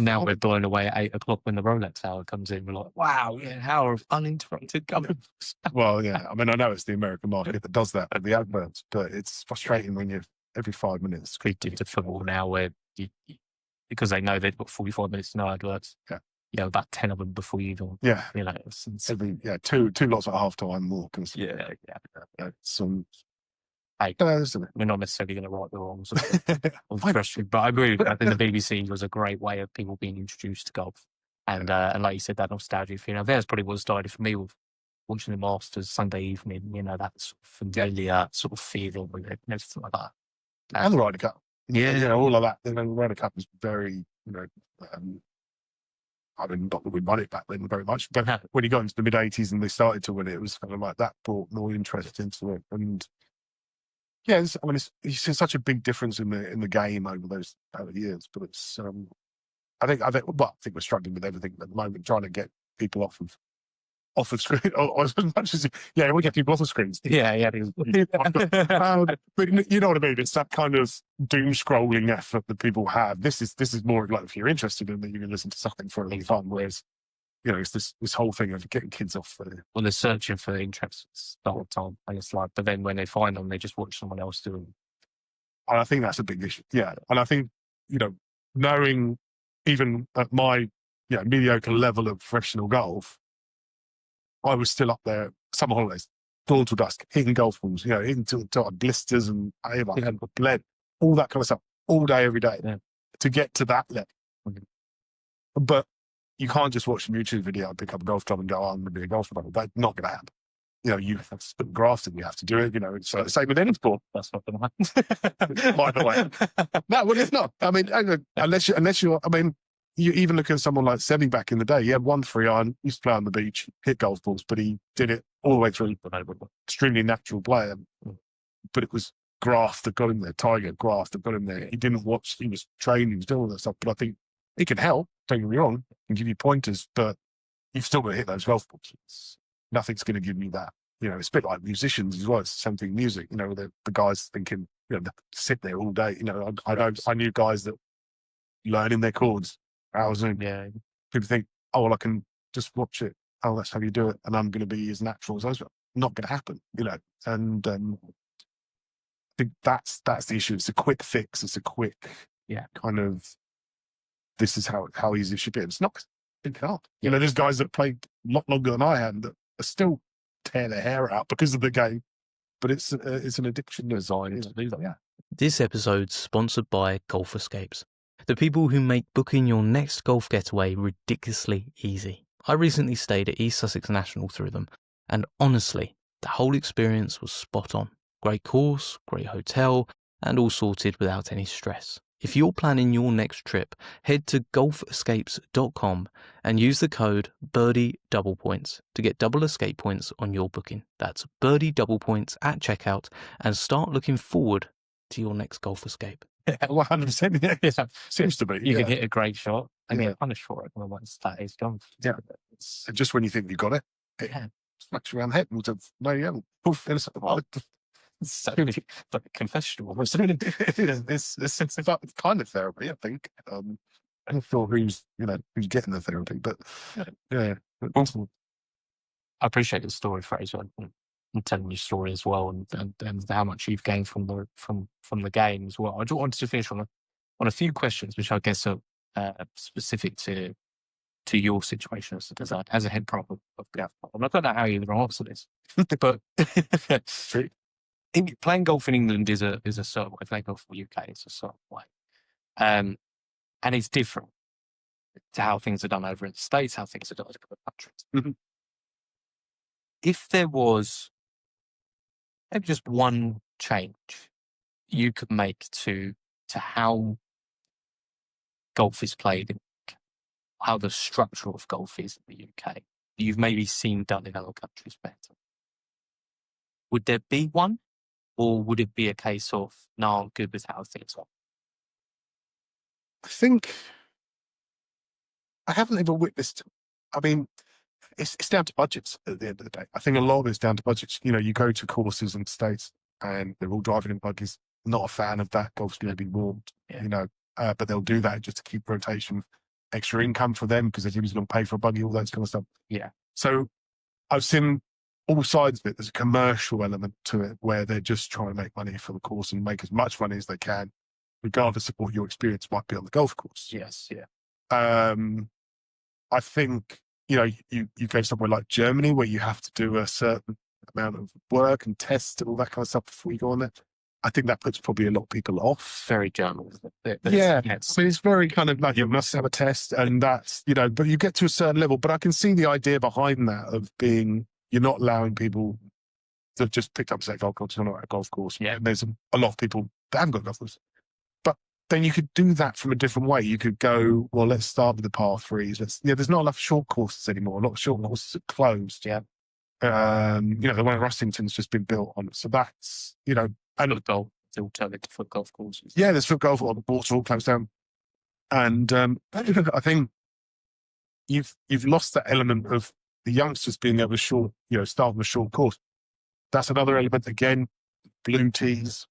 Now we're blown away at 8 o'clock when the Rolex hour comes in. We're like, wow, an hour of uninterrupted coverage. Well, yeah. I mean, I know it's the American market that does that with the adverts, but it's frustrating when you're every 5 minutes. Creative to football now where because they know they've got 45 minutes no adverts. Yeah. About 10 of them before you go. Yeah. It's two lots at half time more. Yeah. We're not necessarily going to right the wrongs of the question, but I agree. I think the BBC was a great way of people being introduced to golf. And like you said, that nostalgia feeling. There's probably what started for me with watching the Masters Sunday evening, that sort of familiar sort of feeling with it and everything like that. And the Ryder Cup. Yeah. All of that. The Ryder Cup is very, I mean, not that we won it back then very much, but when you got into the mid-80s and they started to win it, it was kind of like that brought more interest into it. And yeah, it's such a big difference in the game over those years. But it's, I think we're struggling with everything at the moment, trying to get people off of screen, or as much as we get people off of screens. Yeah. But you know what I mean? It's that kind of doom scrolling effort that people have. This is more like if you're interested in it, you can listen to something for a long time. Whereas, it's this whole thing of getting kids off. Well, they're searching for interest the whole time. And it's like, but then when they find them, they just watch someone else do them. And I think that's a big issue. Yeah, and I think knowing even at my mediocre level of professional golf, I was still up there summer holidays, dawn till dusk, hitting golf balls, hitting till blisters and bled, all that kind of stuff, all day, every day, to get to that level. But you can't just watch a YouTube video and pick up a golf club and go, I'm going to be a golfer. That's not going to happen. You have to put graft and you have to do it. So the same with any sport. That's not going to happen. By the way. No, well, it's not. I mean, unless you're, you even look at someone like Semi back in the day. He had 1 3-iron, used to play on the beach, hit golf balls, but he did it all the way through. Extremely natural player. But it was graft that got him there, Tiger graft that got him there. He didn't watch, he was training, he was doing all that stuff. But I think it can help, don't get me wrong, and give you pointers, but you've still got to hit those golf balls. Nothing's going to give you that. It's a bit like musicians as well. It's the same thing, music. The guys thinking, they sit there all day. I knew guys that learning their chords. Hours in. Yeah. People think, I can just watch it. Oh, that's how you do it. And I'm going to be as natural as those. Not going to happen, And I think that's the issue. It's a quick fix. It's a quick, kind of, this is how easy it should be. It's not. It can't. There's guys that played a lot longer than I had that are still tear their hair out because of the game. But it's an addiction Designed to do that. Yeah. This episode's sponsored by Golf Escapes, the people who make booking your next golf getaway ridiculously easy. I recently stayed at East Sussex National through them, and honestly, the whole experience was spot on. Great course, great hotel, and all sorted without any stress. If you're planning your next trip, head to golfescapes.com and use the code BirDie Double Points to get double escape points on your booking. That's BirDie Double Points at checkout, and start looking forward to your next golf escape. Yeah, 100%. Yeah. Seems to be. You can hit a great shot and get punished for it. Well, that is gone. Yeah. And just when you think you got it, it smacks you around the head and says, no, you haven't. Poof, and It's so like confessional. It's kind of therapy, I think. I'm not sure who's getting the therapy, but yeah. I appreciate the story, Fraser, and telling your story as well, and how much you've gained from the game as well. I just wanted to finish on a few questions, which I guess are specific to your situation as a head pro of golf. I don't know how you're going to answer this, but playing golf in England is a certain way. Playing golf in the UK is a certain way, and it's different to how things are done over in the States, how things are done in other countries. Mm-hmm. If there was maybe just one change you could make to how golf is played, how the structure of golf is in the UK, that you've maybe seen done in other countries better, would there be one? Or would it be a case of, no, I'm good with how things are? I think I haven't ever witnessed. I mean, it's down to budgets at the end of the day. I think a lot of it's down to budgets. You go to courses in the States and they're all driving in buggies. Not a fan of that. Golf's going to be warmed, but they'll do that just to keep rotation, extra income for them because the team's going to pay for a buggy, all that kind of stuff. Yeah. So I've seen all sides of it. There's a commercial element to it where they're just trying to make money for the course and make as much money as they can, regardless of what your experience might be on the golf course. Yes, yeah. I think, you go somewhere like Germany where you have to do a certain amount of work and tests and all that kind of stuff before you go on there. I think that puts probably a lot of people off. Very German, isn't it? Yeah. So it's very kind of like you must have a test and that's, but you get to a certain level. But I can see the idea behind that of being, you're not allowing people that have just picked up, say, golf course, not a golf course. Yeah. And there's a lot of people that haven't got golf course. But then you could do that from a different way. You could go, well, let's start with the par threes. There's not enough short courses anymore. A lot of short courses are closed. Yeah. The one at Rustington's just been built on. So that's, and golf, the alternative for golf courses. Yeah, there's foot golf on the water all closed down. And I think you've lost that element of the youngsters being able to start on a short course. That's another element again. Blue tees,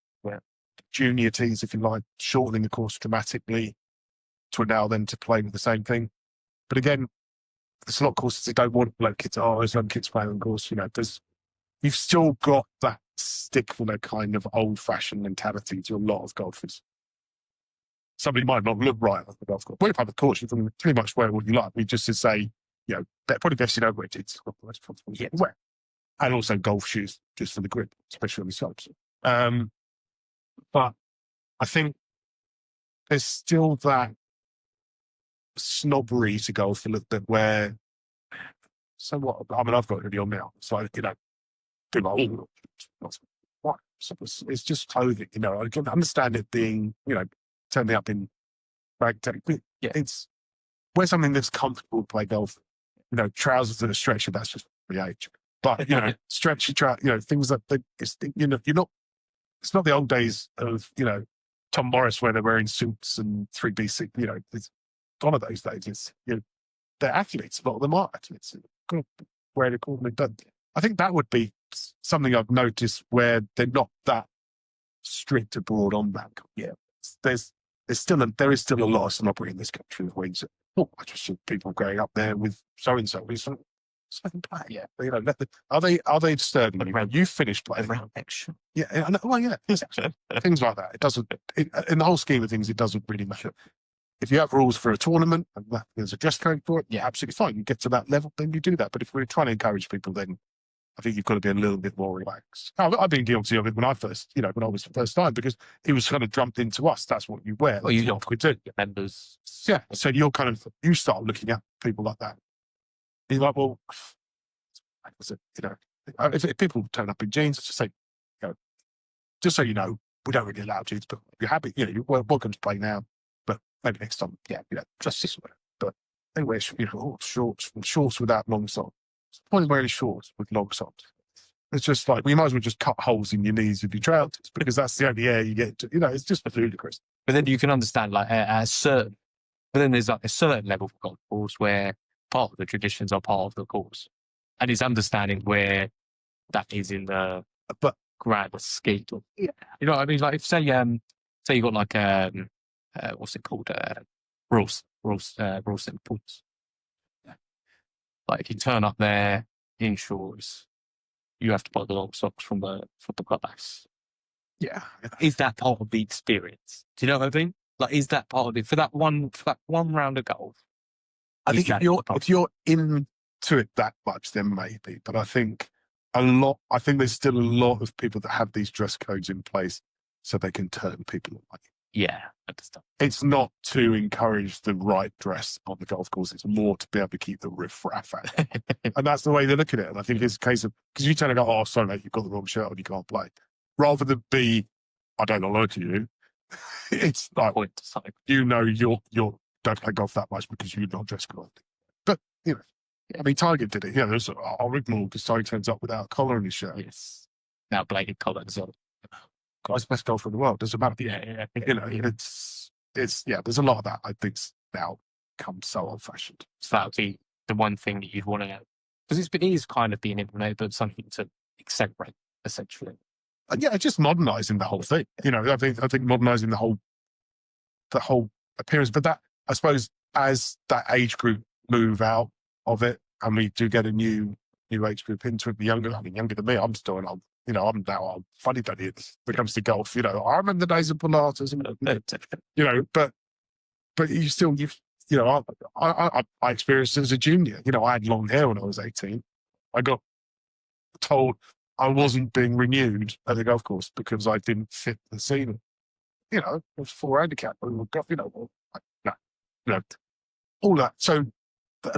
junior tees, if you like, shortening the course dramatically to allow them to play with the same thing. But again, there's a lot of courses that don't want kids. There's no kids playing on course. You've still got that stick for that kind of old-fashioned mentality to a lot of golfers. Somebody might not look right on the golf course. We're part of the course. You can pretty much wear what you like. We just to say, probably best where it's wear. And also golf shoes, just for the grip, especially on the slopes. But I think there's still that snobbery to golf a little bit where, so what? I mean, I've got it on now. So, do my what? So it's just clothing, I can understand it being, turning up in ragtag. It's wear something that's comfortable to play golf. Trousers that are stretchy, that's just the age. But, stretchy things that you're not, it's not the old days of, Tom Morris where they're wearing suits and 3B6, it's gone of those days. It's, they're athletes, a lot of them are athletes. Where they call them, but I think that would be something I've noticed where they're not that strict abroad on that. Yeah. There is still a lot of snobbery in this country of ways. I just see people going up there with so-and-so. Play. Yeah. Are they disturbing you? You finished playing. Around action. Yeah. Well, yeah. Things like that. It doesn't, in the whole scheme of things, it doesn't really matter. If you have rules for a tournament and there's a dress code for it, yeah, absolutely fine. You get to that level, then you do that. But if we're trying to encourage people, then I think you've got to be a little bit more relaxed. I've been guilty of it when I was the first time, because it was kind of drummed into us. That's what you wear. Well, you That's what we do. members. Yeah. So you start looking at people like that. You're like, well, if people turn up in jeans, just say, just so you know, we don't really allow jeans, but you're happy, you're welcome to play now, but maybe next time, just this way. But anyway, shorts without long socks. What's the point of wearing shorts with long socks? It's just like, we might as well just cut holes in your knees with your trousers, because that's the only air you get to, it's just ludicrous. But then you can understand, like, but then there's like a certain level of golf course where part of the traditions are part of the course. And it's understanding where that is in the grand scheme. Yeah. You know what I mean? Like, if say you got like what's it called? Rules and points. Yeah. Like, if you turn up there in shorts, you have to buy the long socks from the clubhouse. Yeah. Is that part of the experience? Do you know what I mean? Like, is that part of it for that one round of golf? I think if you're into it that much, then maybe. But I think there's still a lot of people that have these dress codes in place so they can turn people away. Yeah, I understand. It's not to encourage the right dress on the golf course. It's more to be able to keep the riff-raff out. And that's the way they look at it. And I think it's a case of, because you turn and go, oh, sorry, mate, you've got the wrong shirt on, you can't play. Rather than be, I don't like you. It's like, you don't play golf that much because you're not dressed correctly. But, I mean, Tiger did it. There's Rigmore, because Tiger turns up without a collar on his shirt. Yes. Now blatant collar as well. Guy's best golfer in the world. Doesn't matter. Yeah. It's there's a lot of that. I think now comes so old-fashioned. So that would be the one thing that you'd want to know. Because it is kind of being implemented, but something to accelerate, essentially. Just modernising the whole thing. I think modernising the whole appearance. But that, I suppose, as that age group move out of it, and we do get a new age group into it, younger than me, I'm still I'm now funny that when it comes to golf. I remember the days of Pilates, but you still, I experienced it as a junior. I had long hair when I was 18. I got told I wasn't being renewed at the golf course because I didn't fit the ceiling. It was 4 handicap. All that. So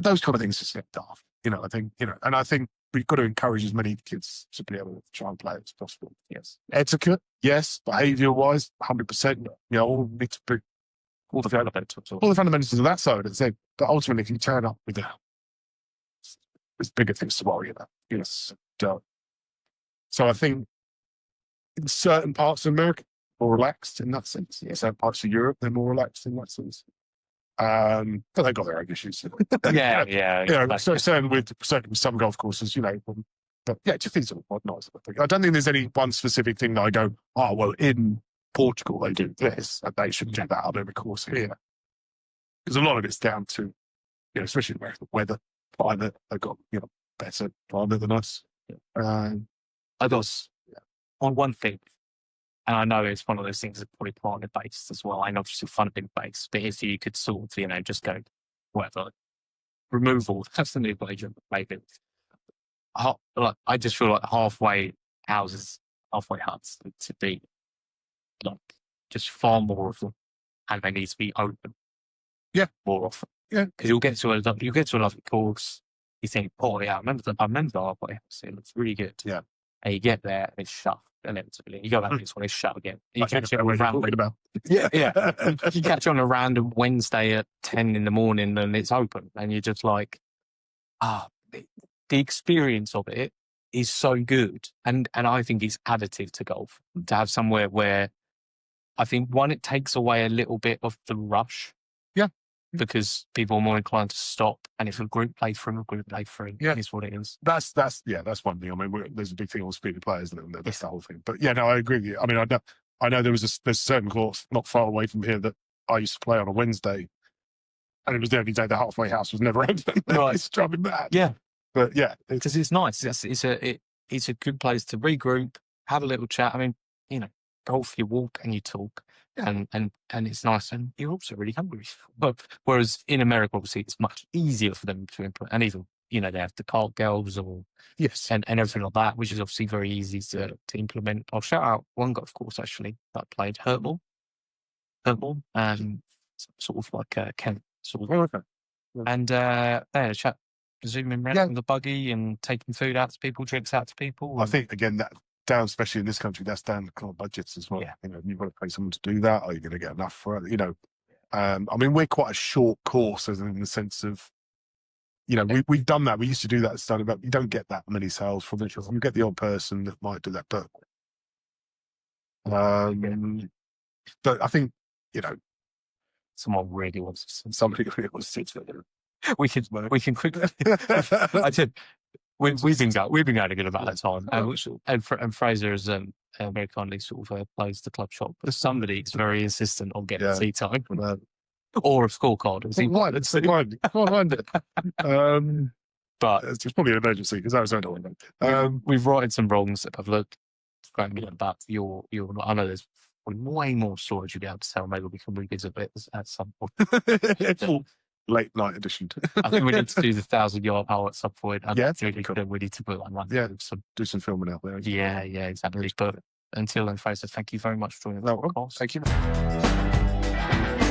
those kind of things just get daft. I think, and I think we've got to encourage as many kids to be able to try and play as possible. Yes. Etiquette, yes. Behaviour-wise, 100%. All need to be all the fundamentals of that side of it. But ultimately, if you turn up with there's bigger things to worry about. Yes. So I think in certain parts of America, more relaxed in that sense. Yeah. Certain parts of Europe, they're more relaxed in that sense. But they've got their own issues. Yeah. So certainly with some golf courses, but it just needs to modernise. I don't think there's any one specific thing that I go, oh, well, in Portugal they do this, and they should do that on every course here. Because a lot of it's down to, especially in America, weather, climate. They've got, better climate than us. I got on one thing, and I know it's one of those things that's probably partner-based as well, and obviously funding-based, but if you could sort of, just go, whatever, removal, that's the new version, maybe. I just feel like halfway huts to be, just far more of them, and they need to be open. Yeah. More often. Yeah. Because you'll get to a lovely course, you think, oh yeah, I remember the halfway house, it looks really good. Yeah. And you get there, and it's shut. Inevitably, you go back this one, it's shut again. You catch it on You catch on a random Wednesday at 10 in the morning, and it's open, and you're just like, the experience of it is so good, and I think it's additive to golf to have somewhere where I think one, it takes away a little bit of the rush. Yeah. Because people are more inclined to stop, and if a group play through, yeah, is what it is. That's one thing. I mean, there's a big thing on speed players, and that's the whole thing. But I agree with you. I mean, I know there's a certain course not far away from here that I used to play on a Wednesday, and it was the only day the halfway house was never open. Right. It's driving mad. Yeah, but because it's nice. It's a good place to regroup, have a little chat. I mean, golf, you walk and you talk. And it's nice, and you're also really hungry. But whereas in America, obviously, it's much easier for them to implement, and even you know, they have the cart girls or Yes. and everything like that, which is obviously very easy to implement. I'll shout out one golf course actually that I played, Hurtmore, sort of like Kent, sort of. Oh, okay. And they had a chat, zooming around Yeah. with the buggy and taking food out to people, drinks out to people. I and- think again that down, especially in this country, that's down to club budgets as well. Yeah. You know, you've got to pay someone to do that. Are you going to get enough for it? You know, I mean, we're quite a short course, as in the sense of, you know, we've done that. We used to do that at starting, but you don't get that many sales from it. You get the odd person that might do that, but I think, you know, someone really wants to. somebody really wants to sit there. We can quickly. I did. We've been going a good amount of time, and Fraser has very kindly sort of closed the club shop. But somebody is very insistent on getting tea time or a scorecard. But It's probably an emergency because that was only we've righted some wrongs that I've looked about your. I know there's way more stories you'll be able to tell. Maybe we can revisit it at some point. late night edition. I think we need to do the 1,000-yard hole at some point. Yeah, we need to put one. Yeah, do some filming out there. Yeah, exactly. But until then, Fraser, thank you very much for joining the podcast. Thank you.